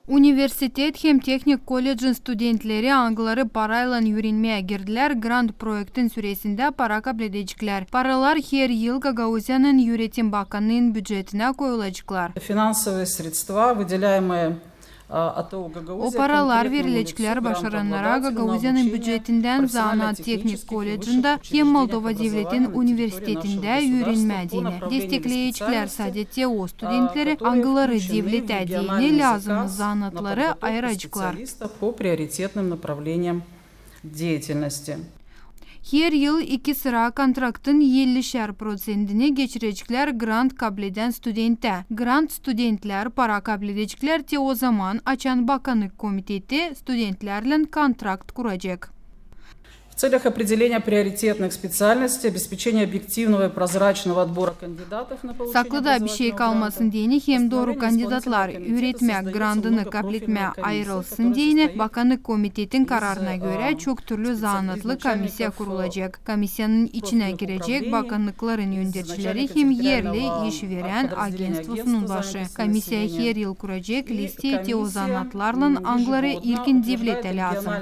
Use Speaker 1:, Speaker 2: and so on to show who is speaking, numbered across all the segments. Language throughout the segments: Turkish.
Speaker 1: Universitet hem Teknik Kollecin studentleri anglary parayla öğrenmeye girdiler. Grant projektin süresinde para kabul edecekler. Paralar her yıl Gagauzyanın Öğretim Bakanlığı'nın büdjetine koyulacaklar.
Speaker 2: Финансовые средства, выделяемые
Speaker 1: O paralar verilecekler başaranlara Gagauzyanın büdjetinden Zanat Teknik Kollecinde hem Moldova Devletin Üniversitetinde öğrenmediğini destekleyecekler. Sadece o studentleri anglary devlet adiyini lazımlı zanatları ayıracaklar.
Speaker 2: по приоритетным направлениям деятельности.
Speaker 1: Her yıl 2 sıra kontraktın 50% geçirecekler grant kabul eden studente. Grant studentler para kabul edecekler te o zaman açan Bakanlık Komiteti studentlerle kontrakt kuracak.
Speaker 2: В целях определения приоритетных специальностей, обеспечения объективного и прозрачного отбора кандидатов на получение
Speaker 1: Saklıda bir şey kalmasın diyeni hem doğru kandidatlar üretmek grantını kabul etmeye ayrılsın diyeni Bakanlık Komitetin kararına göre çok türlü zanatlı komisya kurulacak. Komisyanın içine girecek bakanlıkların yöneticileri hem yerli iş veren agentstvosunun başı. Komisya her yıl kuracak liste te o zanatlarla anglary ilkin devlete lazım.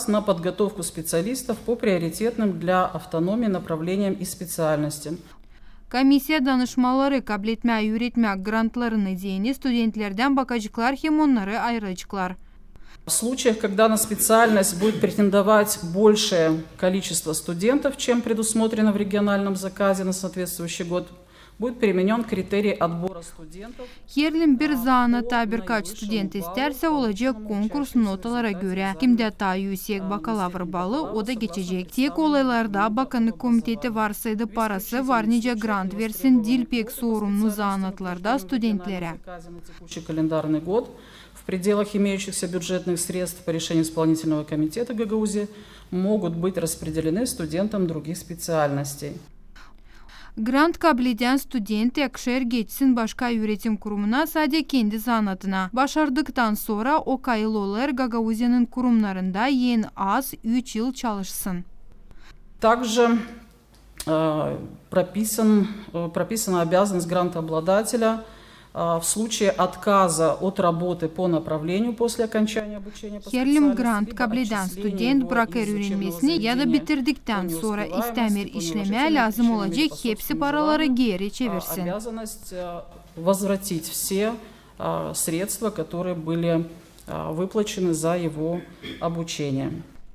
Speaker 2: На подготовку специалистов по приоритетным для автономии направлениям и специальностям.
Speaker 1: Komisya danışmaları kabul etmeye öğretmek grantlarını diyeni studentlerden bakacaklar hem onları ayıracaklar.
Speaker 2: В случаях, когда на специальность будет претендовать большее количество студентов, чем предусмотрено в региональном заказе на соответствующий год, будет применен критерий отбора студентов.
Speaker 1: Yerlin bir zanata birkaç student isterse olacak konkurs notalara göre. Kimde daha yüksek bakalavr balı o da geçecek. Tek olaylarda Bakanlık Komiteti varsaydı parası var nice grant versin dil pek sorumlu zanatlarda studentlere.
Speaker 2: В пределах имеющихся бюджетных средств по решению исполнительного комитета Гагаузии могут быть распределены студентам других специальностей.
Speaker 1: Grant kabul eden student yakışır geçsin başka öğretim kurumuna sadece kendi zanatına. Başardıktan sonra o kayılı olur Gagauzya'nın kurumlarında en az 3 yıl çalışsın.
Speaker 2: Также прописана обязанность грантообладателя в случае отказа от работы по направлению после окончания обучения по
Speaker 1: Yerlim grant kabul eden student bırakır öğrenmesini ya da bitirdikten sonra istemir işlemeye lazım olacak hepsi paraları geri çevirsin.
Speaker 2: Обязанность возвратить все средства, которые были выплачены за его обучение.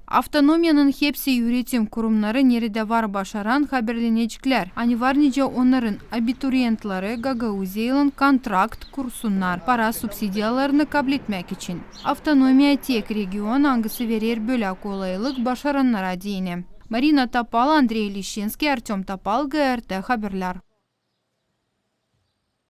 Speaker 1: Avtonomiyanın hepsi öğretim kurumları nerede var başaran haberlenecekler. Hani var nice onların abituriyentları Gagauzya'nın kontrakt kursunlar para subsidiyalarını kabul etmek için. Avtonomiya tek region hangisi verir böyle kolaylık başaranlara diyene. Marina Tapal, Andrei Lishinski, Artyom Tapal, GRT Haberler.